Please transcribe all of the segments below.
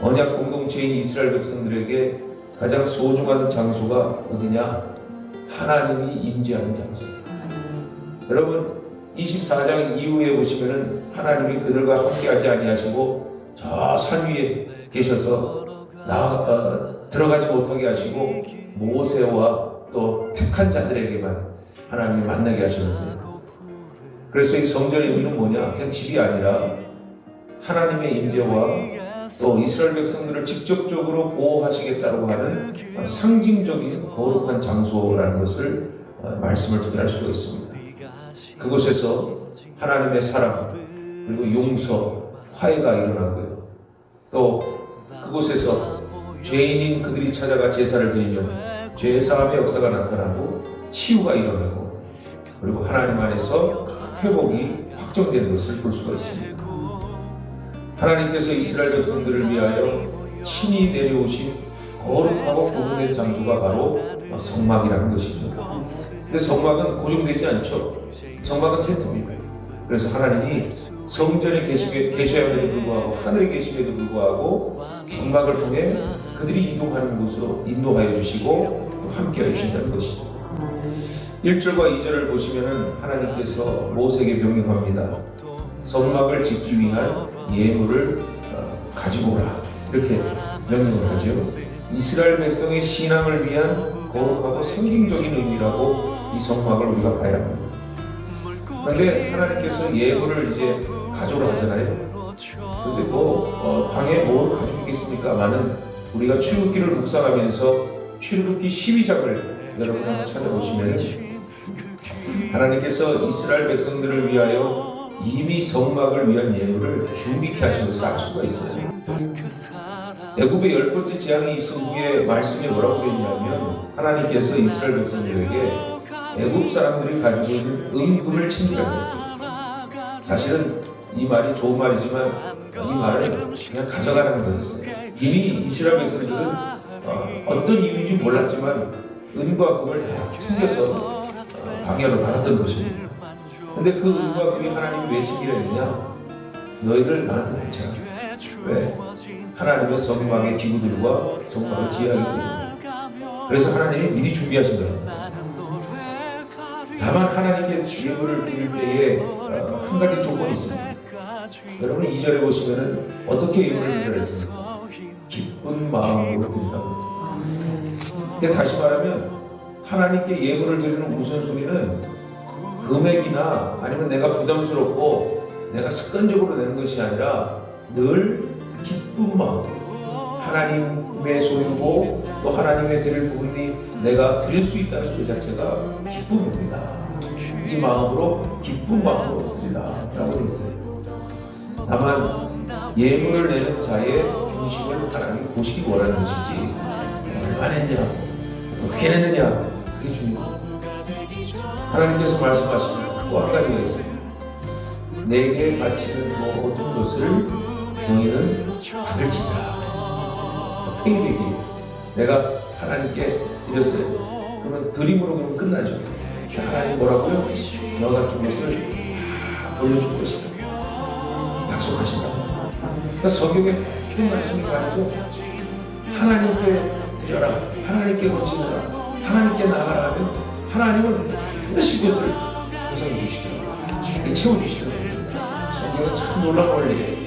언약 공동체인 이스라엘 백성들에게 가장 소중한 장소가 어디냐? 하나님이 임재하는 장소입니다. 여러분 24장 이후에 보시면은 하나님이 그들과 함께하지 아니하시고 저 산 위에 계셔서 들어가지 못하게 하시고 모세와 또 택한 자들에게만 하나님이 만나게 하시는데, 그래서 이 성전의 의미는 뭐냐? 그냥 집이 아니라 하나님의 임재와 또 이스라엘 백성들을 직접적으로 보호하시겠다고 하는 상징적인 거룩한 장소라는 것을 말씀을 통해 알 수가 있습니다. 그곳에서 하나님의 사랑 그리고 용서, 화해가 일어나고요. 또 그곳에서 죄인인 그들이 찾아가 제사를 드리면 죄사함의 역사가 나타나고 치유가 일어나고 그리고 하나님 안에서 회복이 확정되는 것을 볼 수가 있습니다. 하나님께서 이스라엘 백성들을 위하여 친히 내려오신 거룩하고 구분된 장소가 바로 성막이라는 것이죠. 근데 성막은 고정되지 않죠. 성막은 텐트입니다. 그래서 하나님이 성전에 계셔야에도 불구하고 하늘에 계심에도 불구하고 성막을 통해 그들이 이동하는 곳으로 인도하여 주시고 함께해 주신다는 것이죠. 1절과 2절을 보시면은 하나님께서 모세에게 명령합니다. 성막을 짓기 위한 예물을 가지고 오라, 이렇게 명령을 하죠. 이스라엘 백성의 신앙을 위한 거룩하고 상징적인 의미라고 이 성막을 우리가 봐야 합니다. 그런데 하나님께서 예물을 이제 가져오라 하잖아요. 근데 방에 뭘 가지고 있겠습니까만은 우리가 출애굽기를 묵상하면서 출애굽기 12장을 여러분 한번 찾아보시면 하나님께서 이스라엘 백성들을 위하여 이미 성막을 위한 예물을 준비케 하신 것을 알 수가 있어요. 애굽의 10번째 재앙이 있은 후에 말씀이 뭐라고 되었냐면 하나님께서 이스라엘 백성들에게 애굽 사람들이 가지고 있는 은금을 챙기라고 했습니다. 사실은 이 말이 좋은 말이지만 이 말은 그냥 가져가라는 거였어요. 이미 이스라엘 백성들은 어떤 이유인지 몰랐지만 은과 금을 다 챙겨서 방해로 받았던 것입니다. 근데 그 은과 금이 하나님이 왜 챙기려 했느냐? 너희들 나한테 바쳐라. 왜? 하나님의 성막의 기구들과 성막을 지하기 때문에. 그래서 하나님이 미리 준비하신 겁니다. 다만 하나님께 예물을 드릴 때에 한 가지 조건이 있습니다. 여러분 2절에 보시면은 어떻게 예물을 드리라 했습니까? 기쁜 마음으로 드리라고 했습니다. 근데 다시 말하면 하나님께 예물을 드리는 우선순위는 금액이나 아니면 내가 부담스럽고 내가 습관적으로 내는 것이 아니라 늘 기쁜 마음, 하나님의 소유고 또 하나님의 드릴 부분이 내가 드릴 수 있다는 그 자체가 기쁨입니다. 이 마음으로 기쁜 마음으로 드리라 라고 되어 있어요. 다만 예물을 내는 자의 중심을 하나님이 보시기 원하는 것이지 얼마나 했냐, 어떻게 냈느냐, 그게 중요해요. 하나님께서 말씀하시는 또 한 가지가 있어요. 내게 바치는 모든 것을 너희는 받을지다. 페이백이 내가 하나님께 드렸어요. 그러면 드림으로 그러면 끝나죠. 하나님 뭐라고요? 너가 준 것을 다 돌려줄 것이다. 약속하신다. 그러니까 성경에 큰 말씀이 가르쳐 하나님께 드려라, 하나님께 바치느라, 하나님께 나가라 하면 하나님은 반드시 그것을 보상해 주시더라고요. 채워주시더라고요. 성경은 참 놀라운 원리예요.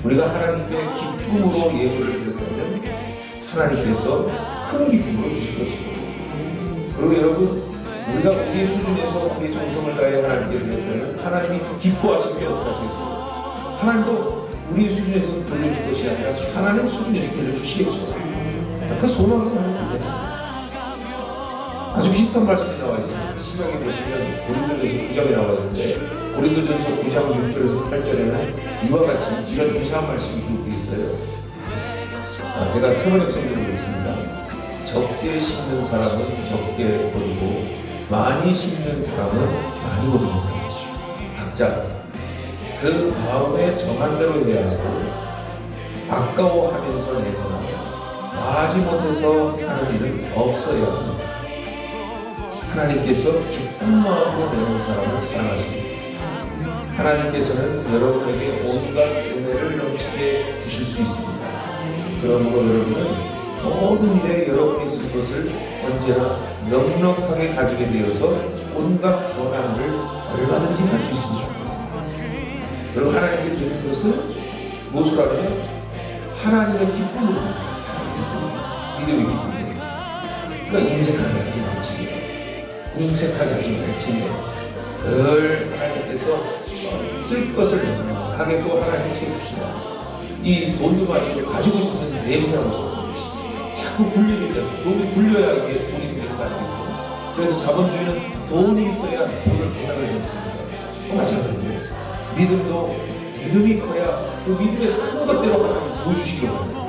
우리가 하나님께 기쁨으로 예물을 드렸다면 하나님께서 큰 기쁨으로 주실 것이고, 그리고 여러분 우리가 우리의 수준에서 우리의 정성을 다해 하나님께 드렸다면 하나님이 기뻐하시면 어떻게 하시겠어요? 하나님도 우리의 수준에서 돌려줄 것이 아니라 하나님 수준에서 돌려주시겠죠. 그 소망은 하나님인데 아주 비슷한 말씀이 나와 있습니다. 신약에 보시면 고린도전서 9장에 나와 있는데 고린도전서 9장 6절에서 8절에는 이와 같이 이런 유사한 말씀이 기록되어 있어요. 제가 세번역 성경을 읽습니다. 적게 심는 사람은 적게 거두고 많이 심는 사람은 많이 거둡니다. 각자 그 마음에 정한 대로 해야 하고 아까워하면서 내거나 마지 못해서 하는 일은 없어야 합니다. 하나님께서 기쁜 마음으로 내는 사람을 사랑하십니다. 하나님께서는 여러분에게 온갖 은혜를 넘치게 주실 수 수 있습니다. 그러므로 여러분은 모든 일에 여러분이 쓴 것을 언제나 넉넉하게 가지게 되어서 온갖 선함을 얼마든지 할 수 있습니다. 그리고 하나님께 드린 것은 무엇으로 하느냐? 하나님의 기쁨으로, 믿음의 기쁨으로. 그러니까 인색하게 하지 말지, 궁색하게 하지 말지, 늘 하나님께서 쓸 것을 넉넉하게 또 하나님께 주시라. 이 돈도 많이 가지고 있으면 냄새나고 싶어서 자꾸 굴려야 돈이 굴려야 이게 돈이 생기는 거 아니겠어요? 그래서 자본주의는 돈이 있어야 돈을 배달을 했습니다. 마찬가지예요. 믿음도 믿음이 커야 그 믿음의 큰 것대로 하나님 보여주시기로 합니다.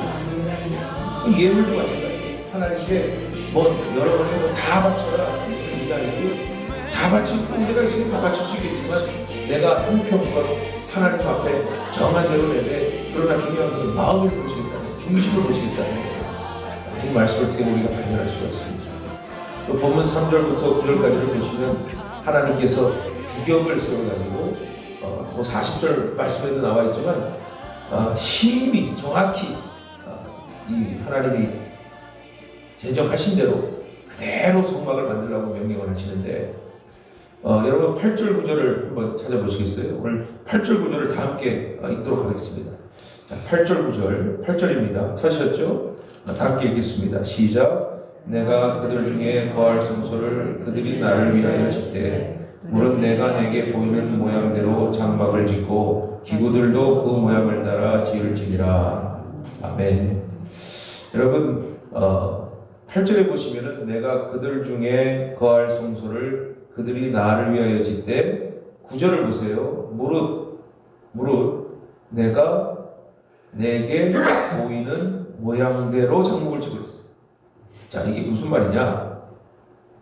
예물도 마찬가지예요. 하나님께 뭐 여러 번에 다 바쳐라 이게 아니고 다 바치고 내가 있으면 다 바칠 수 있겠지만 내가 한평껏 하나님 앞에 정한 대로 내되 그러나 중요한 것은 마음을 보시겠다는 중심을 보시겠다는 이 말씀을 통해 우리가 발견할 수가 있습니다. 또 본문 3절부터 9절까지를 보시면 하나님께서 주격을 세워가지고 뭐 40절 말씀에도 나와 있지만 심히 정확히 이 하나님이 제정하신 대로 그대로 성막을 만들라고 명령을 하시는데 여러분 8절 9절을 한번 찾아보시겠어요? 오늘 8절 9절을 다 함께 읽도록 하겠습니다. 자, 8절 9절 8절입니다. 찾으셨죠? 다 함께 읽겠습니다. 시작. 내가 그들 중에 거할 성소를 그들이 나를 위하여 짓되 물은 내가 내게 보이는 모양대로 장막을 짓고 기구들도 그 모양을 따라 지을지니라. 아멘. 여러분 8절에 보시면은 내가 그들 중에 거할 성소를 그들이 나를 위하여 짓되 9절을 보세요. 무릇 내가 내게 보이는 모양대로 장막을 짓고 있어. 자, 이게 무슨 말이냐?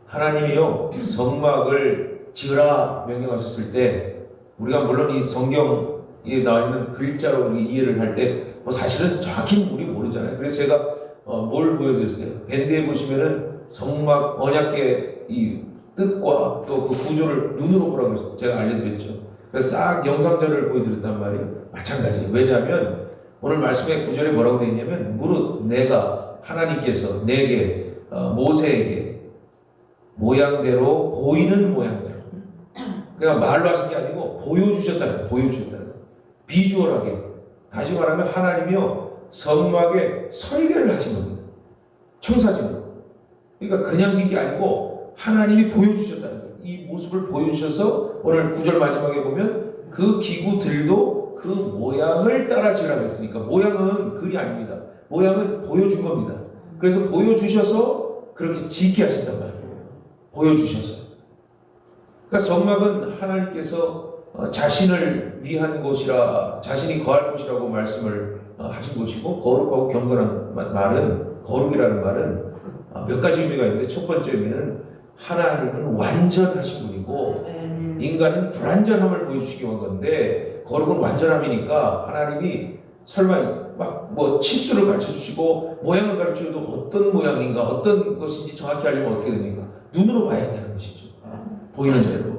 하나님이요 성막을 지으라 명령하셨을 때 우리가 물론 이 성경에 나와 있는 글자로 우리 이해를 할 때 뭐 사실은 정확히 우리 모르잖아요. 그래서 제가 뭘 보여드렸어요? 밴드에 보시면은 성막 언약궤 이 뜻과 또 그 구조를 눈으로 보라고 제가 알려드렸죠. 그래서 싹 영상자를 보여드렸단 말이에요. 마찬가지예요. 왜냐하면 오늘 말씀의 구절에 뭐라고 되어 있냐면 무릇 내가 하나님께서 내게 모세에게 모양대로 보이는 모양대로 그러니까 말로 하신 게 아니고 보여주셨다는 거예요. 비주얼하게 다시 말하면 하나님이요 성막에 설계를 하신 겁니다. 청사진으로. 그러니까 그냥 진 게 아니고 하나님이 보여주셨다는 거예요. 이 모습을 보여주셔서 오늘 9절 마지막에 보면 그 기구들도 그 모양을 따라 지으라고 했으니까 모양은 글이 아닙니다. 모양은 보여준 겁니다. 그래서 보여주셔서 그렇게 짓게 하신단 말이에요. 보여주셔서. 그러니까 성막은 하나님께서 자신을 위한 곳이라 자신이 거할 곳이라고 말씀을 하신 곳이고 거룩하고 경건한 말은 거룩이라는 말은 몇 가지 의미가 있는데 첫 번째 의미는 하나님은 완전하신 분이고 인간은 불완전함을 보여주시기 위한 건데 거룩은 완전함이니까 하나님이 설마 막 뭐 치수를 가르쳐 주시고 모양을 가르쳐 줘도 어떤 모양인가 어떤 것인지 정확히 알려면 어떻게 됩니까? 눈으로 봐야 한다는 것이죠. 보이는 대로.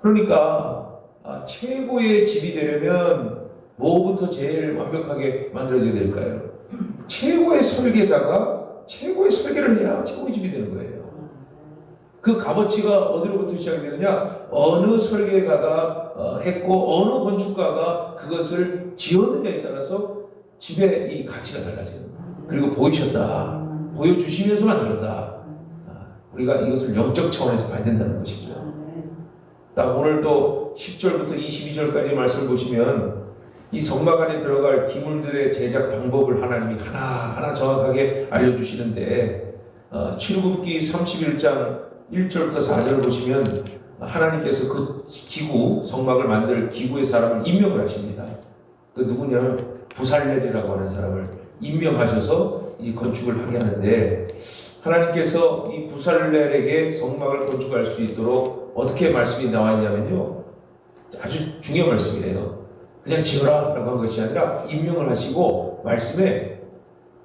그러니까 최고의 집이 되려면 뭐부터 제일 완벽하게 만들어져야 될까요? 최고의 설계자가 최고의 설계를 해야 최고의 집이 되는 거예요. 그 값어치가 어디로부터 시작이 되느냐? 어느 설계가가 했고 어느 건축가가 그것을 지었느냐에 따라서 집의 이 가치가 달라져요. 그리고 보여주시면서 만들었다. 우리가 이것을 영적 차원에서 봐야 된다는 것이죠. 오늘 또 10절부터 22절까지 말씀을 보시면 이 성막 안에 들어갈 기물들의 제작 방법을 하나님이 하나하나 정확하게 알려주시는데 출애굽기 31장 1절부터 4절을 보시면 하나님께서 그 기구, 성막을 만들 기구의 사람을 임명을 하십니다. 그 누구냐면 부살렐이라고 하는 사람을 임명하셔서 이 건축을 하게 하는데 하나님께서 이 부살렐에게 성막을 건축할 수 있도록 어떻게 말씀이 나와 있냐면요. 아주 중요한 말씀이에요. 그냥 지어라 라고 한 것이 아니라 임명을 하시고 말씀에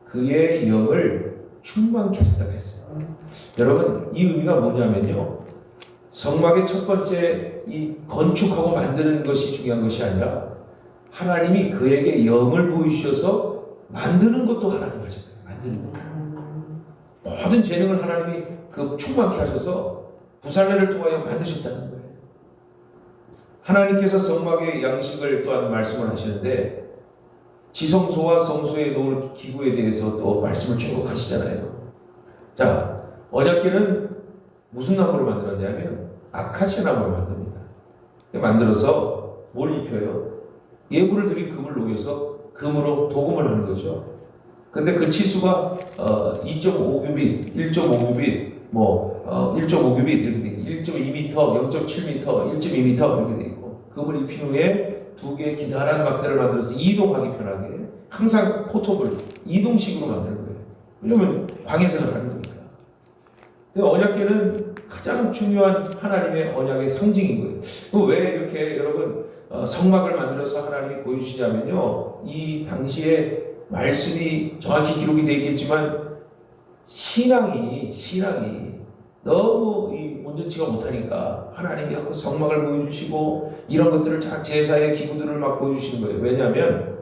그의 영을 충만케 하셨다고 했어요. 여러분 이 의미가 뭐냐면요. 성막의 첫 번째 이 건축하고 만드는 것이 중요한 것이 아니라 하나님이 그에게 영을 보이셔서 만드는 것도 하나님 하셨대요. 만드는 것. 모든 재능을 하나님이 그 충만케 하셔서 부살레를 통하여 만드셨다는 거예요. 하나님께서 성막의 양식을 또한 말씀을 하시는데 지성소와 성소에 놓을 기구에 대해서 또 말씀을 쭉 하시잖아요. 자, 언약궤는 무슨 나무로 만들었냐면 아카시아 나무로 만듭니다. 만들어서 뭘 입혀요? 예물을 드린 금을 녹여서 금으로 도금을 하는 거죠. 근데 그 치수가 2.5규빗, 1.5규빗, 1.5규빗 이렇게 돼, 1.2m, 0.7m, 1.2m 이렇게 돼 있고, 금을 입힌 후에 두 개의 기다란 막대를 만들어서 이동하기 편하게 항상 포톱을 이동식으로 만드는 거예요. 왜냐면 광야생활을 하는 거니까. 언약궤는 가장 중요한 하나님의 언약의 상징인 거예요. 왜 이렇게 여러분 성막을 만들어서 하나님이 보여주시냐면요, 이 당시에 말씀이 정확히 기록이 되어 있겠지만 신앙이 너무 온전치가 못하니까 하나님이 자꾸 성막을 보여주시고 이런 것들을 제사의 기구들을 막 보여주시는 거예요. 왜냐하면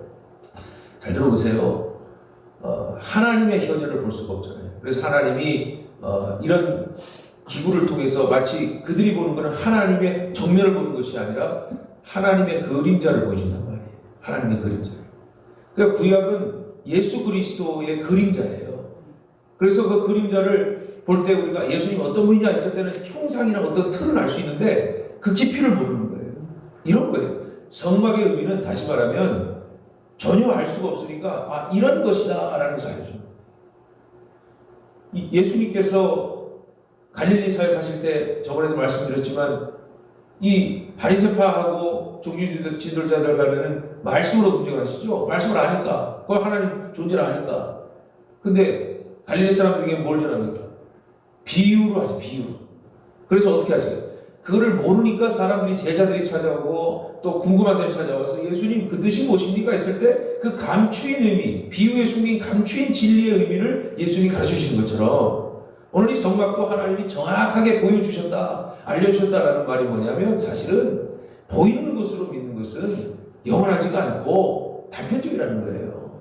잘 들어보세요. 하나님의 현현을 볼 수가 없잖아요. 그래서 하나님이 이런 기구를 통해서 마치 그들이 보는 것은 하나님의 정면을 보는 것이 아니라 하나님의 그림자를 보여준단 말이에요. 하나님의 그림자를. 그러니까 구약은 예수 그리스도의 그림자예요. 그래서 그 그림자를 볼 때 우리가 예수님 어떤 분이냐 했을 때는 형상이나 어떤 틀은 알 수 있는데 그 깊이를 모르는 거예요. 이런 거예요. 성막의 의미는 다시 말하면 전혀 알 수가 없으니까 이런 것이다 라는 것을 알려줘요. 예수님께서 갈릴리 사역하실 때 저번에도 말씀드렸지만 이 바리새파하고 종교 지도자들 간에는 말씀으로 분쟁을 하시죠. 말씀을 아니까, 그걸 하나님 존재를 아니까. 근데 갈릴리 사람들에게 뭘 전합니까? 비유로 하죠. 비유로. 그래서 어떻게 하세요? 그거를 모르니까 사람들이 제자들이 찾아오고 또 궁금한 사람이 찾아와서 예수님 그 뜻이 무엇입니까? 했을 때 그 감추인 의미, 비유에 숨긴 감추인 진리의 의미를 예수님이 가르쳐주시는 것처럼 오늘 이 성막도 하나님이 정확하게 보여주셨다, 알려주셨다라는 말이 뭐냐면 사실은 보이는 것으로 믿는 것은 영원하지가 않고 단편적이라는 거예요.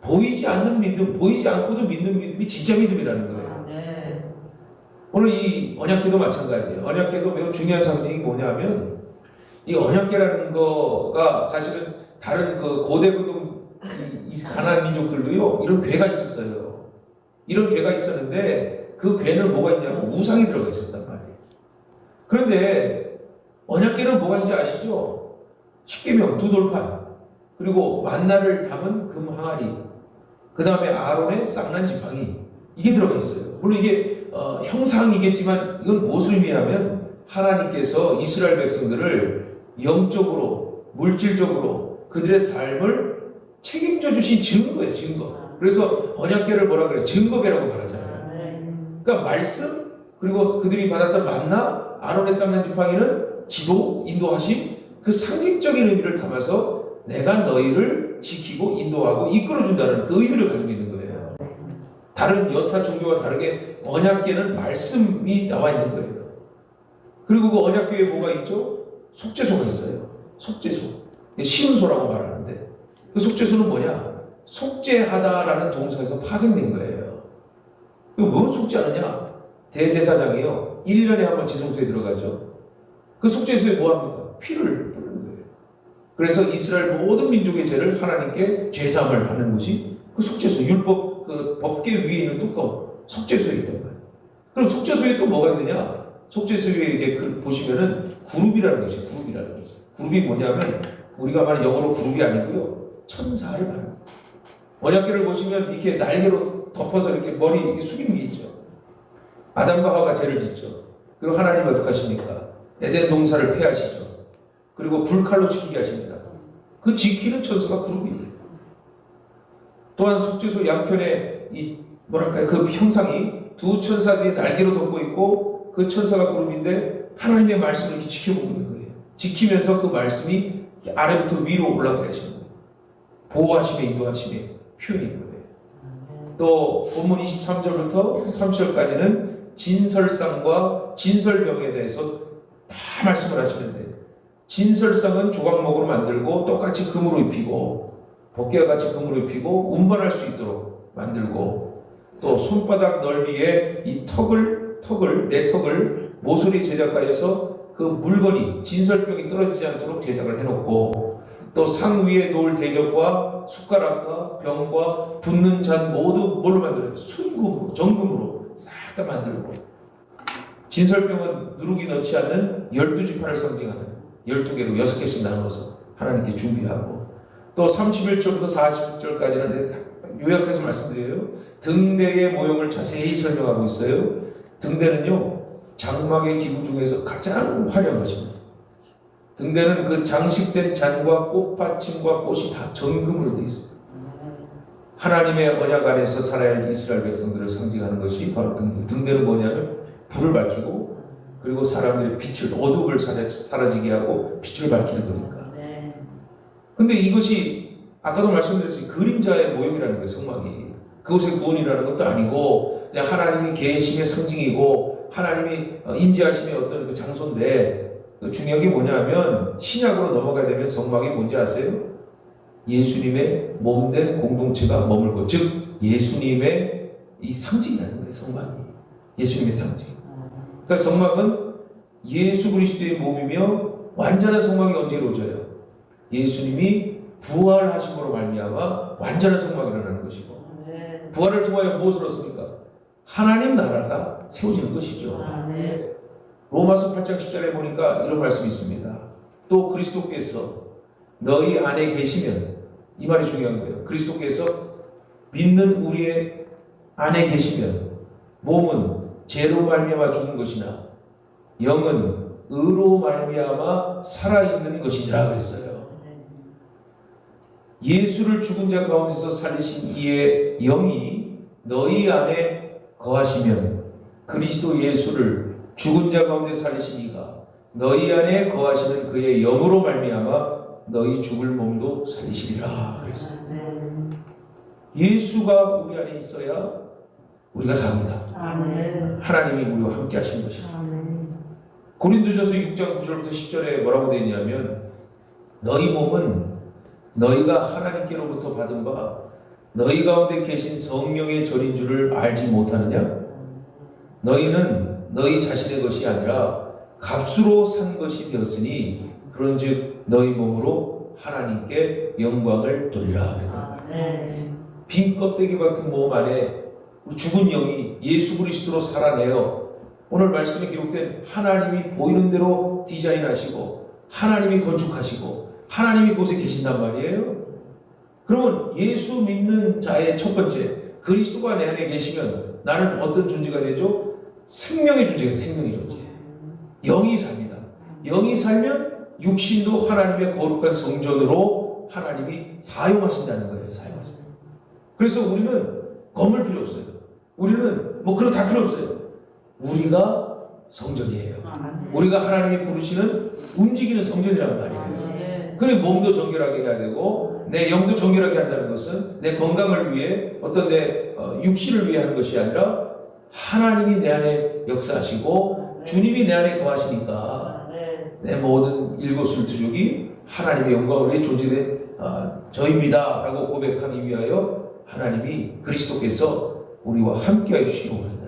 보이지 않는 믿음, 보이지 않고도 믿는 믿음이 진짜 믿음이라는 거예요. 네. 오늘 이 언약궤도 마찬가지예요. 언약궤도 매우 중요한 상징이 뭐냐면 이 언약궤라는 거가 사실은 다른 그 고대 근동 이 가나안 민족들도요 이런 궤가 있었어요. 이런 궤가 있었는데 그 궤는 뭐가 있냐면 우상이 들어가 있었단 말이에요. 그런데 언약궤는 뭐가 있는지 아시죠? 십계명 두 돌판, 그리고 만나를 담은 금 항아리, 그 다음에 아론의 쌍난 지팡이, 이게 들어가 있어요. 물론 이게 형상이겠지만 이건 무엇을 의미하면 하나님께서 이스라엘 백성들을 영적으로, 물질적으로 그들의 삶을 책임져 주신 증거예요. 증거. 그래서 언약궤를 뭐라 그래요? 증거궤라고 말하잖아요. 그러니까 말씀, 그리고 그들이 받았던 만나, 아론의 쌍난 지팡이는 지도, 인도하심, 그 상징적인 의미를 담아서 내가 너희를 지키고 인도하고 이끌어준다는 그 의미를 가지고 있는 거예요. 다른 여타 종교와 다르게 언약궤는 말씀이 나와 있는 거예요. 그리고 그 언약궤에 뭐가 있죠? 속죄소가 있어요. 속죄소. 시운소라고 말하는데 그 속죄소는 뭐냐? 속죄하다라는 동사에서 파생된 거예요. 뭘 속죄하느냐? 대제사장이요 1년에 한 번 지성소에 들어가죠. 그 속죄소에 뭐합니까? 피를 뿌리는 거예요. 그래서 이스라엘 모든 민족의 죄를 하나님께 죄사함을 하는 것이 그 속죄소, 율법 그 법궤 위에 있는 뚜껑 속죄소에 있단 말이에요. 그럼 속죄소에 또 뭐가 있느냐? 속죄소에 이게 보시면은 그룹이라는 것이에요. 그룹이라는 것이. 그룹이 뭐냐면 우리가 말하는 영어로 그룹이 아니고요, 천사를 말합니다. 언약궤를 보시면 이렇게 날개로 덮어서 이렇게 머리 이렇게 숙이는 게 있죠. 아담과 하와가 죄를 짓죠. 그리고 하나님이 어떻게 하십니까? 에덴 동산을 폐하시죠. 그리고 불칼로 지키게 하십니다. 그 지키는 천사가 그룹이에요. 또한 속죄소 양편에 그 형상이 두 천사들이 날개로 덮고 있고 그 천사가 그룹인데 하나님의 말씀을 이렇게 지켜보고 있는 거예요. 지키면서 그 말씀이 아래부터 위로 올라가게 하시는 거예요. 보호하심에 인도하심의 표현인 거예요. 또 본문 23절부터 30절까지는 진설상과 진설병에 대해서 다 말씀을 하시는데 진설상은 조각목으로 만들고 똑같이 금으로 입히고 법궤와 같이 금으로 입히고 운반할 수 있도록 만들고 또 손바닥 넓이의 이 내 턱을 모서리 제작하여서 그 물건이 진설병이 떨어지지 않도록 제작을 해놓고 또 상 위에 놓을 대접과 숟가락과 병과 붓는 잔 모두 뭘로 만들어요? 순금으로 정금으로 싹 다 만들고 진설병은 누룩이 넣지 않는 12지파를 상징하는 12개로 6개씩 나눠서 하나님께 준비하고 또 31절부터 40절까지는 요약해서 말씀드려요. 등대의 모형을 자세히 설명하고 있어요. 등대는요 장막의 기구 중에서 가장 화려한 것입니다. 등대는 그 장식된 잔과 꽃받침과 꽃이 다 정금으로 되어 있습니다. 하나님의 언약 안에서 살아야 할 이스라엘 백성들을 상징하는 것이 바로 등대. 등대는 뭐냐면 불을 밝히고 그리고 사람들의 빛을 어둠을 사라지게 하고 빛을 밝히는 거니까. 근데 이것이 아까도 말씀드렸듯이 그림자의 모형이라는 거예요. 성막이. 그것의 구원이라는 것도 아니고 그냥 하나님이 계심의 상징이고 하나님이 임재하심의 어떤 그 장소인데 중요한 게 뭐냐면 신약으로 넘어가야 되면 성막이 뭔지 아세요? 예수님의 몸된 공동체가 머물 것, 즉 예수님의 이 상징이라는 거예요. 성막이 예수님의 상징. 그러니까 성막은 예수 그리스도의 몸이며 완전한 성막이 언제 이루어져요? 예수님이 부활하심으로 말미암아 완전한 성막이 일어나는 것이고 부활을 통하여 무엇을 얻습니까? 하나님 나라가 세워지는 것이죠. 로마서 8장 10절에 보니까 이런 말씀이 있습니다. 또 그리스도께서 너희 안에 계시면, 이 말이 중요한 거예요. 그리스도께서 믿는 우리의 안에 계시면 몸은 죄로 말미암아 죽은 것이나 영은 의로 말미암아 살아있는 것이니라 그랬어요. 예수를 죽은 자 가운데서 살리신 이의 영이 너희 안에 거하시면 그리스도 예수를 죽은 자 가운데 살리신 이가 너희 안에 거하시는 그의 영으로 말미암아 너희 죽을 몸도 살리시리라 그랬어요. 예수가 우리 안에 있어야 우리가 삽니다. 하나님이 우리와 함께 하시는 것이죠. 고린도전서 6장 9절부터 10절에 뭐라고 되어 있냐면 너희 몸은 너희가 하나님께로부터 받은 바 너희 가운데 계신 성령의 절인 줄을 알지 못하느냐? 너희는 너희 자신의 것이 아니라 값으로 산 것이 되었으니 그런즉 너희 몸으로 하나님께 영광을 돌리라. 빈 껍데기 같은 몸 안에 죽은 영이 예수 그리스도로 살아내요. 오늘 말씀에 기록된 하나님이 보이는 대로 디자인하시고 하나님이 건축하시고 하나님이 그곳에 계신단 말이에요. 그러면 예수 믿는 자의 첫 번째 그리스도가 내 안에 계시면 나는 어떤 존재가 되죠? 생명의 존재가 생명의 존재. 영이 삽니다. 영이 살면 육신도 하나님의 거룩한 성전으로 하나님이 사용하신다는 거예요. 사용하신다. 그래서 우리는 건물 필요 없어요. 우리는 뭐 그런 다 필요 없어요. 우리가 성전이에요. 우리가 하나님이 부르시는 움직이는 성전이란 말이에요. 그래 몸도 정결하게 해야 되고 내 영도 정결하게 한다는 것은 내 건강을 위해 어떤 내 육신을 위해 하는 것이 아니라 하나님이 내 안에 역사하시고 주님이 내 안에 거하시니까 내 모든 일거수일투족이 하나님의 영광을 위해 존재된 저입니다 라고 고백하기 위하여 하나님이 그리스도께서 우리와 함께하여 주시기 원합니다.